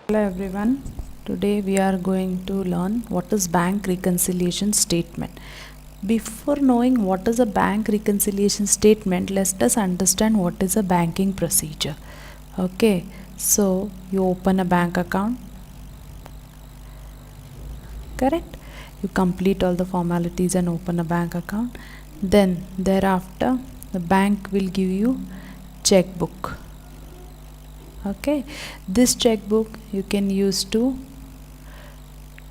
Hello everyone. Today we are going to learn what is bank reconciliation statement. Before knowing what is a bank reconciliation statement, let us understand what is a banking procedure. Okay, so you open a bank account, correct? You complete all the formalities and open a bank account. Then thereafter the bank will give you checkbook. Okay, this checkbook you can use to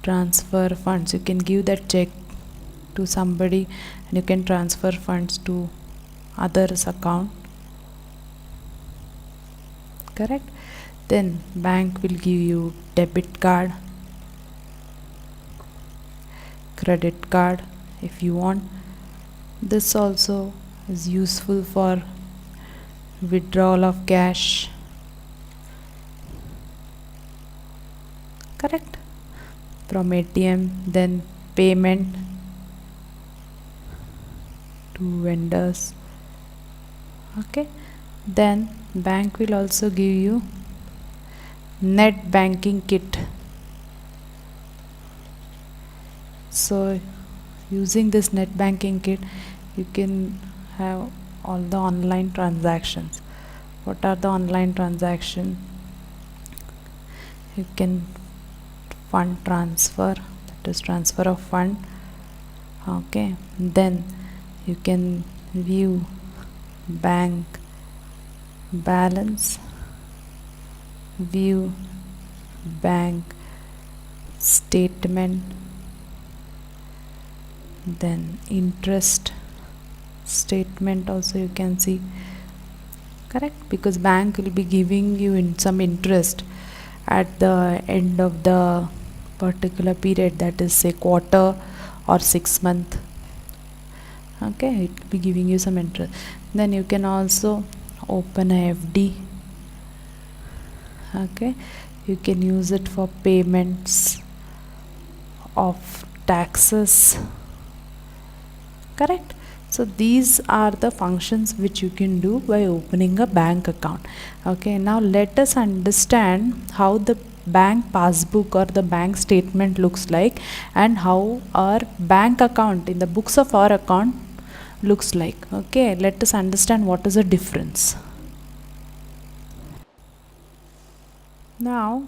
transfer funds. You can give that check to somebody and you can transfer funds to others account, correct? Then bank will give you debit card, credit card if you want. This also is useful for withdrawal of cash, correct, from ATM. Then payment to vendors. Okay, then bank will also give you net banking kit. So using this net banking kit you can have all the online transactions. What are the online transactions? You can fund transfer, that is transfer of fund. Okay, then you can view bank balance, view bank statement, then interest statement also you can see, correct, because bank will be giving you in some interest at the end of the particular period, that is say quarter or 6 month. Okay, it will be giving you some interest. Then you can also open a FD. Okay, you can use it for payments of taxes, correct. So these are the functions which you can do by opening a bank account. Okay, now let us understand how the bank passbook or the bank statement looks like and how our bank account in the books of our account looks like. Okay, let us understand what is the difference. Now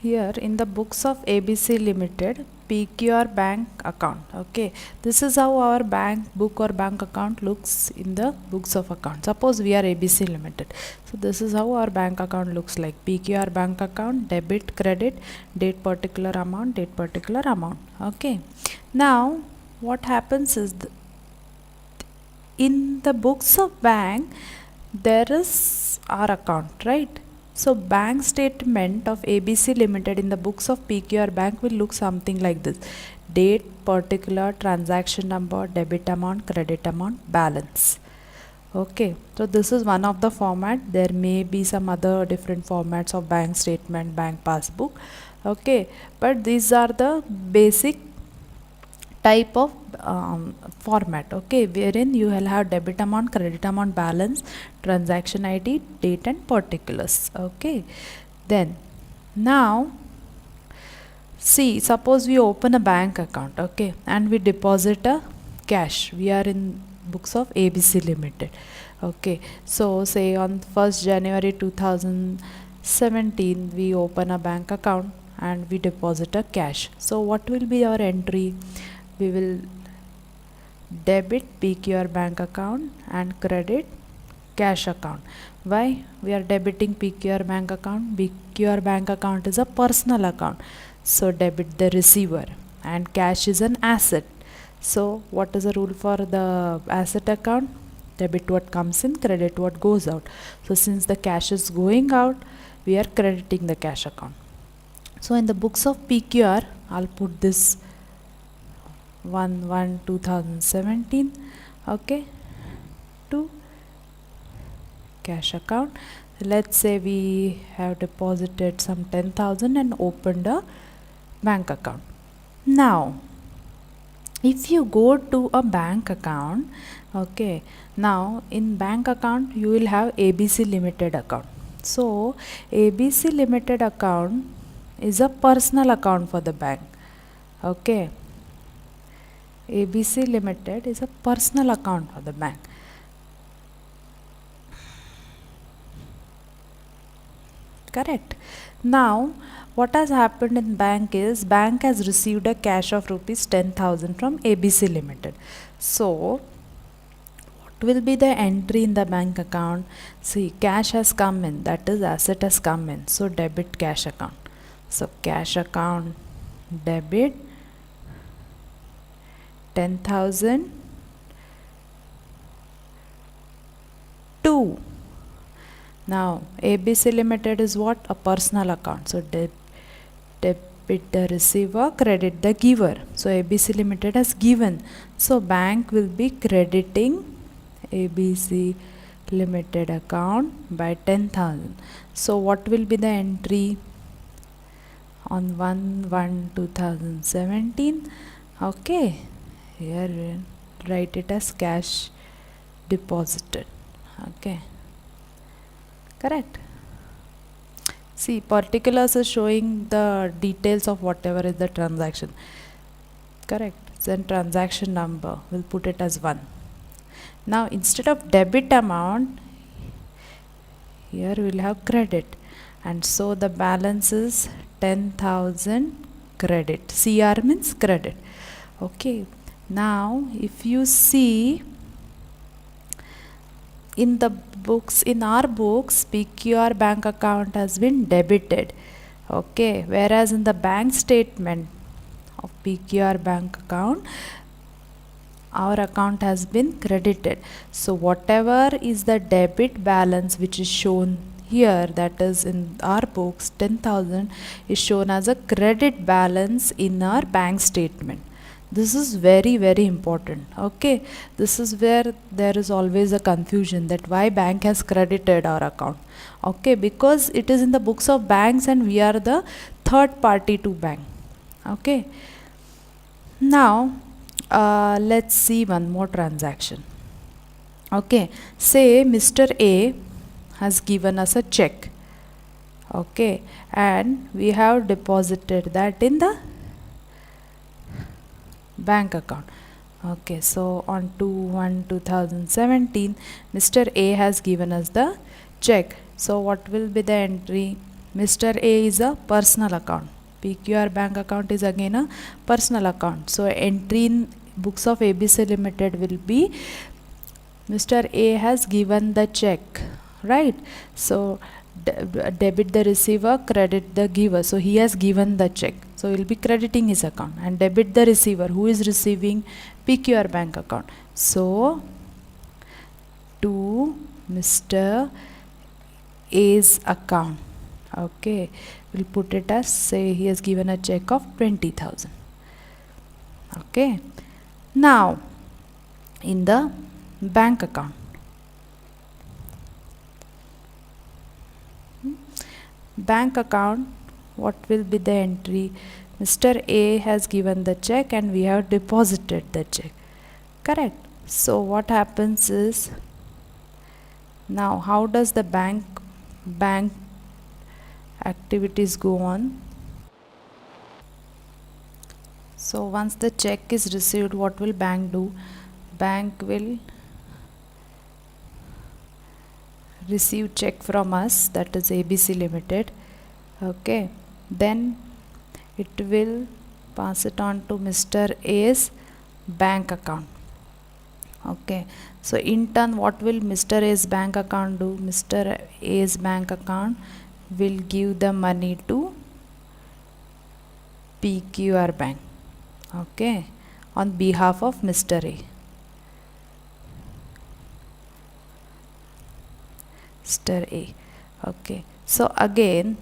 here in the books of ABC Limited, PQR bank account. Okay, this is how our bank book or bank account looks in the books of account. Suppose we are ABC Limited, so this is how our bank account looks like. PQR bank account, debit, credit, date particular amount, date particular amount. Okay, now what happens is in the books of bank there is our account, right? So bank statement of ABC Limited in the books of PQR bank will look something like this: date, particular, transaction number, debit amount, credit amount, balance. Okay, so this is one of the format. There may be some other different formats of bank statement, bank passbook. Okay, but these are the basic type of format, okay, wherein you will have debit amount, credit amount, balance, transaction ID, date and particulars. Okay, then now see, suppose we open a bank account, okay, and we deposit a cash. We are in books of ABC Limited. Okay, so say on 1st January 2017 we open a bank account and we deposit a cash. So what will be our entry? We will debit PQR bank account and credit cash account. Why we are debiting PQR bank account? PQR bank account is a personal account, so debit the receiver, and cash is an asset. So what is the rule for the asset account? Debit what comes in, credit what goes out. So since the cash is going out, we are crediting the cash account. So in the books of PQR, I'll put this 1/1/2017, okay, to cash account. Let's say we have deposited some 10,000 and opened a bank account. Now if you go to a bank account, okay, now in bank account you will have ABC Limited account. So ABC Limited account is a personal account for the bank. Okay, ABC Limited is a personal account for the bank. Correct. Now what has happened in bank is bank has received a cash of rupees 10,000 from ABC Limited. So what will be the entry in the bank account? See, cash has come in, that is asset has come in, so debit cash account. So cash account debit 10,000 to. Now ABC Limited is what? A personal account. So debit the receiver, credit the giver. So ABC Limited has given. So bank will be crediting ABC Limited account by 10,000. So what will be the entry on 1/1/2017? Okay, here we'll write it as cash deposited. Okay, correct. See, particulars is showing the details of whatever is the transaction. Correct. Then transaction number, we'll put it as 1. Now instead of debit amount, here we'll have credit, and so the balance is 10,000 credit. CR means credit. Okay, now if you see in the books, in our books, PQR bank account has been debited. Okay, whereas in the bank statement of PQR bank account, our account has been credited. So whatever is the debit balance which is shown here, that is in our books, 10,000 is shown as a credit balance in our bank statement. This is very important. Okay, this is where there is always a confusion that why bank has credited our account. Okay, because it is in the books of banks and we are the third party to bank. Okay, now let's see one more transaction. Okay, say Mr. A has given us a check. Okay, and we have deposited that in the bank account. Okay, so on 2/1/2017 Mr. A has given us the check. So what will be the entry? Mr. A is a personal account. PQR bank account is again a personal account. So entry in books of ABC Limited will be Mr. A has given the check, right? So debit the receiver, credit the giver. So he has given the check, so we'll be crediting his account, and debit the receiver who is receiving PQR bank account. So to Mr. A's account. Okay, we'll put it as, say he has given a check of 20,000. Okay, now in the bank account, what will be the entry? Mr. A has given the check and we have deposited the check. Correct. So what happens is, now how does the bank activities go on? So once the check is received, what will bank do? Bank will receive check from us, that is ABC Limited. Okay, then it will pass it on to Mr. A's bank account. Okay, so in turn what will Mr. A's bank account do? Mr. A's bank account will give the money to PQR bank. Okay, on behalf of Mr. A. Mr. A. Okay, so again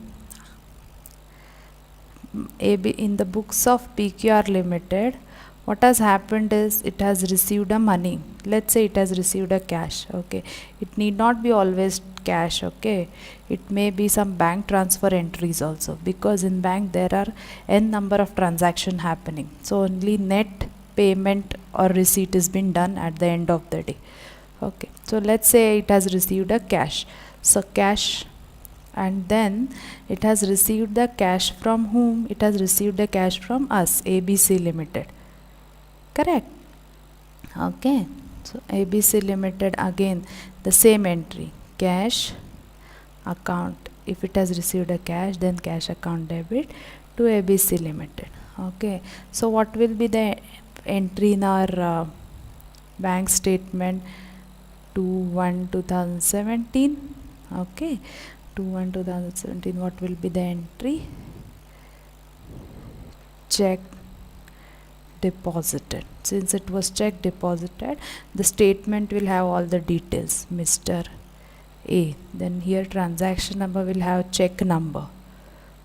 AB in the books of PQR Limited, what has happened is it has received a money. Let's say it has received a cash. Okay, it need not be always cash. Okay, it may be some bank transfer entries also, because in bank there are n number of transaction happening, so only net payment or receipt is been done at the end of the day. Okay, so let's say it has received a cash. So cash and then it has received the cash from whom? It has received the cash from us, ABC Limited. Correct? Okay. So ABC Limited, again the same entry, cash account. If it has received a cash, then cash account debit to ABC Limited. Okay. So what will be the entry in our bank statement? 2/1/2017. Okay, 2/1/2017. What will be the entry? Check deposited. Since it was check deposited, the statement will have all the details. Mr. A. Then here transaction number will have check number.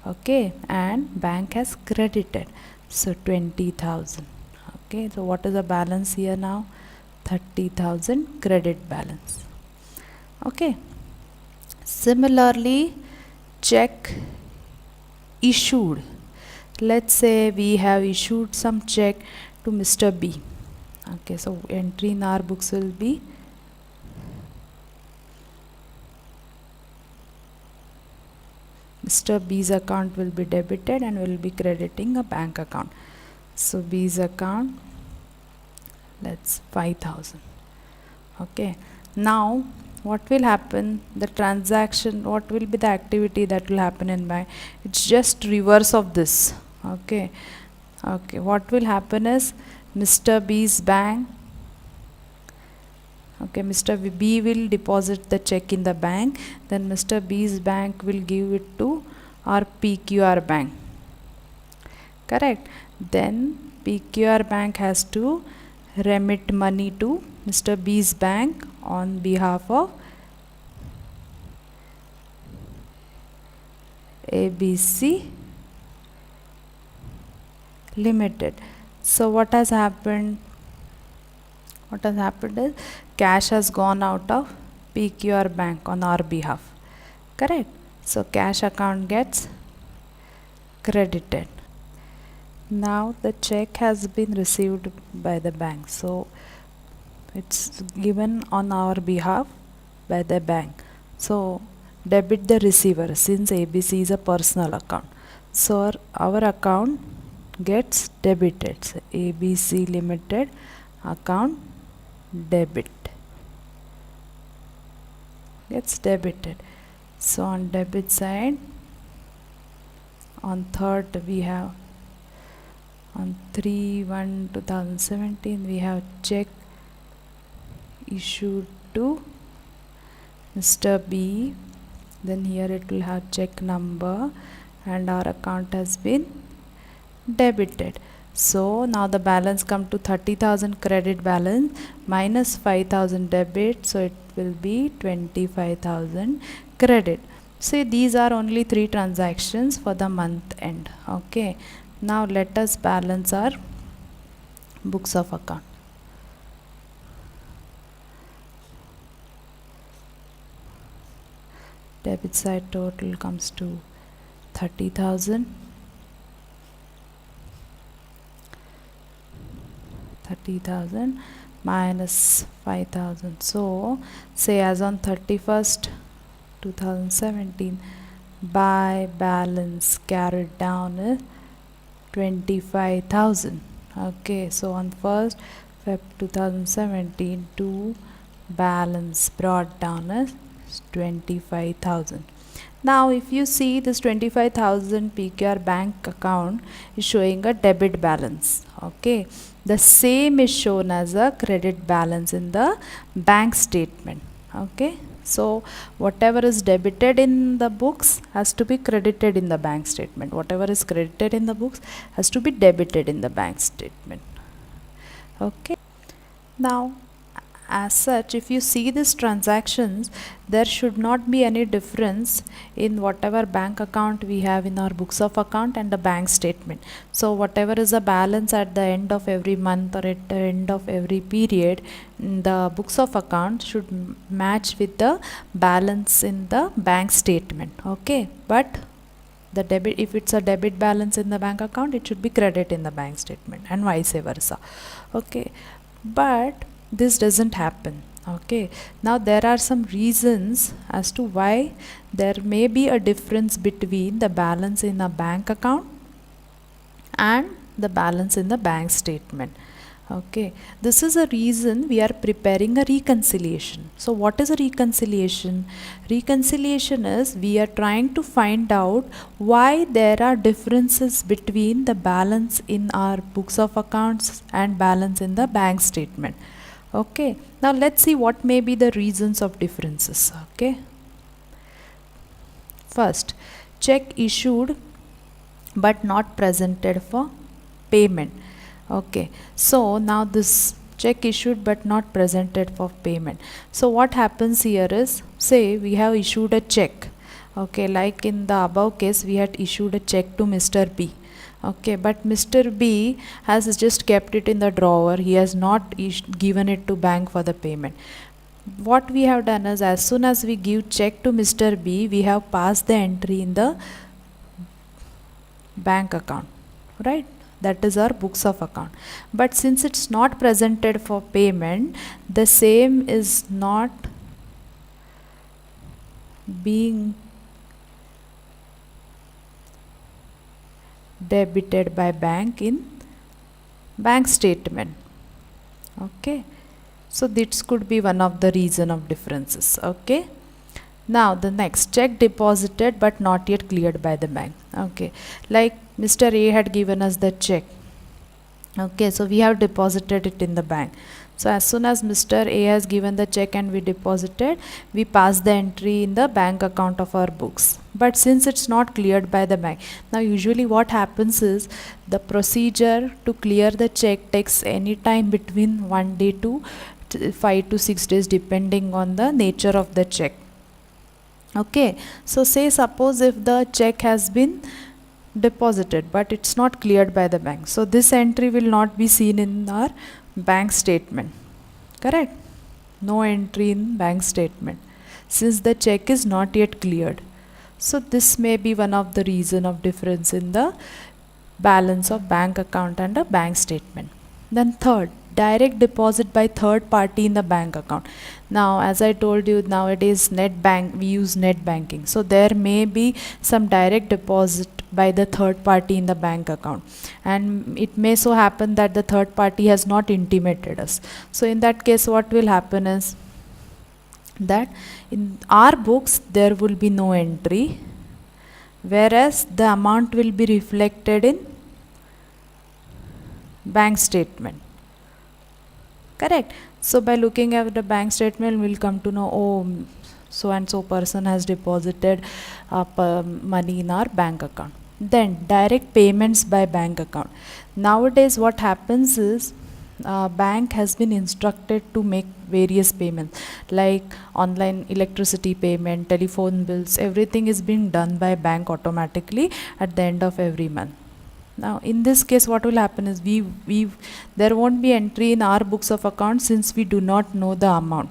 Okay, and bank has credited. So 20,000. Okay, so what is the balance here now? 30,000 credit balance. Okay. Similarly, check issued. Let's say we have issued some check to Mr. B. Okay, so entry in our books will be Mr. B's account will be debited and will be crediting a bank account. So B's account, let's 5,000. Okay, now what will happen? The transaction, what will be the activity that will happen in bank? It's just reverse of this. Okay, okay, what will happen is Mr. B's bank, okay, Mr. B will deposit the check in the bank, then Mr. B's bank will give it to our PQR bank. Correct? Then PQR bank has to remit money to Mr. B's bank on behalf of ABC Limited. So what has happened? What has happened is cash has gone out of PQR bank on our behalf. Correct? So cash account gets credited. Now the check has been received by the bank. So it's given on our behalf by the bank. So debit the receiver, since ABC is a personal account. So our account gets debited. So ABC Limited account debit gets debited. So on debit side, on third we have, on 3/1/2017 we have check issued to Mr. B. Then here it will have check number and our account has been debited. So now the balance come to 30,000 credit balance minus 5,000 debit, so it will be 25,000 credit. See, these are only 3 transactions for the month end. Okay, now let us balance our books of account. Debit side total comes to 30,000. 30,000 minus 5,000. So say as on 31st 2017, by balance carried down is 25,000. Okay, so on 1st Feb 2017 to balance brought down as 25,000. Now if you see this 25,000 PQR bank account is showing a debit balance. Okay, the same is shown as a credit balance in the bank statement. Okay, so whatever is debited in the books has to be credited in the bank statement. Whatever is credited in the books has to be debited in the bank statement. Okay, now as such, if you see these transactions, there should not be any difference in whatever bank account we have in our books of account and the bank statement. So whatever is the balance at the end of every month or at the end of every period, the books of account should match with the balance in the bank statement. Okay, but the debit, if it's a debit balance in the bank account, it should be credit in the bank statement and vice versa. Okay, but this doesn't happen. Okay, now there are some reasons as to why there may be a difference between the balance in a bank account and the balance in the bank statement. Okay, this is a reason we are preparing a reconciliation. So what is a reconciliation? Reconciliation is we are trying to find out why there are differences between the balance in our books of accounts and balance in the bank statement. Okay, now let's see what may be the reasons of differences. Okay, first, check issued but not presented for payment. Okay, so now this check issued but not presented for payment. So what happens here is, say we have issued a check. Okay, like in the above case we had issued a check to Mr. B. Okay, but Mr. B has just kept it in the drawer. He has not given it to bank for the payment. What we have done is, as soon as we give check to Mr. B, we have passed the entry in the bank account, right? That is our books of account. But since it's not presented for payment, the same is not being debited by bank in bank statement. Okay, so this could be one of the reason of differences. Okay, now the next, check deposited but not yet cleared by the bank. Okay, like Mr. A had given us the check. Okay, so we have deposited it in the bank. So as soon as Mr. A has given the check and we deposited, we pass the entry in the bank account of our books. But since it's not cleared by the bank, now usually what happens is the procedure to clear the check takes any time between 1 day to 5 to 6 days depending on the nature of the check. Okay, so say suppose if the check has been deposited but it's not cleared by the bank, so this entry will not be seen in our bank statement. Correct? No entry in bank statement since the check is not yet cleared. So this may be one of the reason of difference in the balance of bank account and a bank statement. Then third, direct deposit by third party in the bank account. Now as I told you, nowadays we use net banking, so there may be some direct deposit by the third party in the bank account, and it may so happen that the third party has not intimated us. So in that case what will happen is that in our books there will be no entry, whereas the amount will be reflected in bank statement. Correct? So by looking at the bank statement, we'll come to know, oh, so and so person has deposited money in our bank account. Then direct payments by bank account. Nowadays what happens is bank has been instructed to make various payments like online electricity payment, telephone bills, everything is being done by bank automatically at the end of every month. Now in this case what will happen is there won't be entry in our books of accounts since we do not know the amount.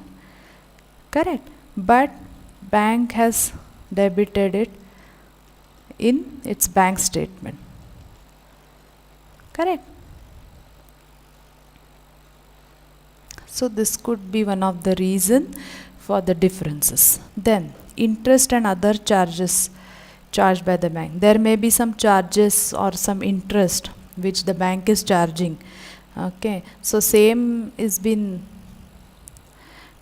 Correct? But bank has debited it in its bank statement. Correct? So this could be one of the reason for the differences. Then interest and other charges charged by the bank. There may be some charges or some interest which the bank is charging. Okay, so same is been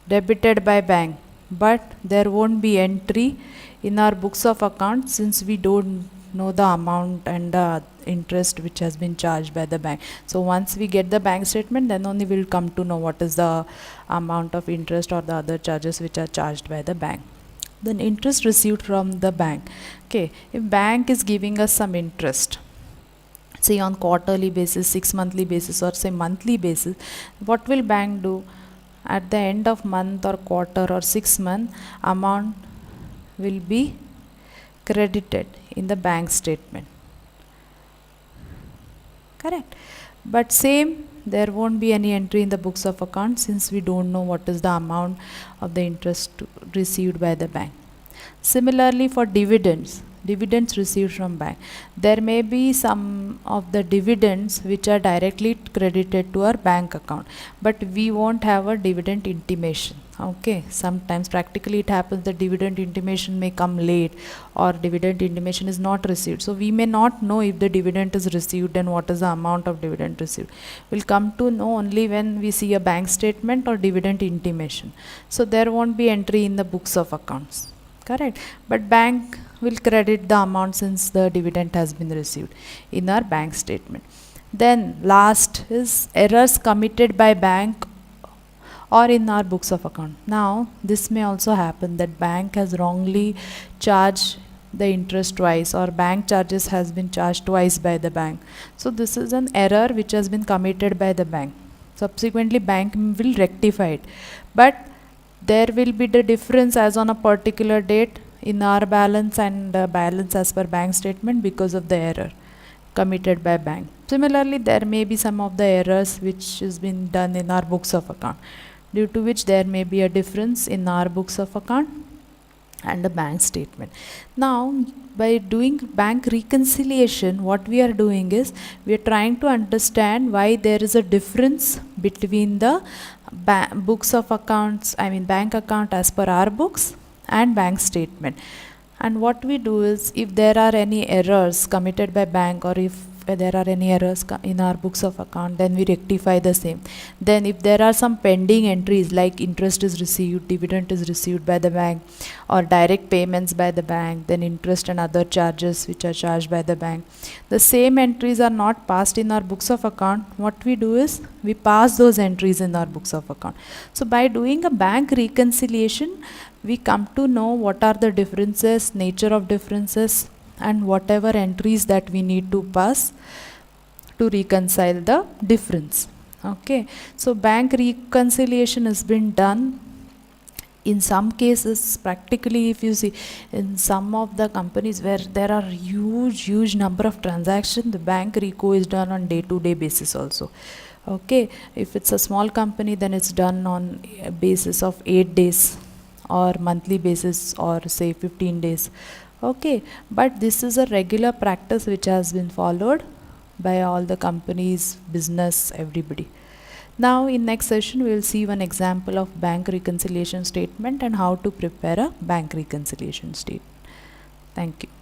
debited by bank, but there won't be entry in our books of accounts since we don't know the amount and the interest which has been charged by the bank. So once we get the bank statement, then only we'll come to know what is the amount of interest or the other charges which are charged by the bank. Then interest received from the bank. Okay, if bank is giving us some interest, say on quarterly basis, 6 monthly basis, or say monthly basis, what will bank do? At the end of month or quarter or 6 month, amount will be credited in the bank statement. Correct? But same, there won't be any entry in the books of accounts since we don't know what is the amount of the interest received by the bank. Similarly for dividends dividends received from bank. There may be some of the dividends which are directly credited to our bank account, but we won't have a dividend intimation. Okay, sometimes practically it happens the dividend intimation may come late, or dividend intimation is not received, so we may not know if the dividend is received and what is the amount of dividend received. We'll come to know only when we see a bank statement or dividend intimation. So there won't be entry in the books of accounts, correct, but bank will credit the amount since the dividend has been received in our bank statement. Then last is errors committed by bank or in our books of account. Now this may also happen that bank has wrongly charged the interest twice, or bank charges has been charged twice by the bank. So this is an error which has been committed by the bank. Subsequently bank will rectify it, but there will be the difference as on a particular date in our balance and balance as per bank statement because of the error committed by bank. Similarly, there may be some of the errors which has been done in our books of account, due to which there may be a difference in our books of account and the bank statement. Now by doing bank reconciliation, what we are doing is we are trying to understand why there is a difference between the books of accounts, I mean bank account as per our books and bank statement. And what we do is, if there are any errors committed by bank, or if there are any errors in our books of account, then we rectify the same. Then if there are some pending entries like interest is received, dividend is received by the bank, or direct payments by the bank, then interest and other charges which are charged by the bank, the same entries are not passed in our books of account. What we do is we pass those entries in our books of account. So by doing a bank reconciliation, we come to know what are the differences, nature of differences, and whatever entries that we need to pass to reconcile the difference. Okay, so bank reconciliation has been done in some cases. Practically, if you see in some of the companies where there are huge number of transactions, the bank reco is done on day-to-day basis also. Okay, if it's a small company, then it's done on a basis of 8 days or monthly basis, or say 15 days. Okay, but this is a regular practice which has been followed by all the companies, business, everybody. Now in next session we will see one example of bank reconciliation statement and how to prepare a bank reconciliation statement. Thank you.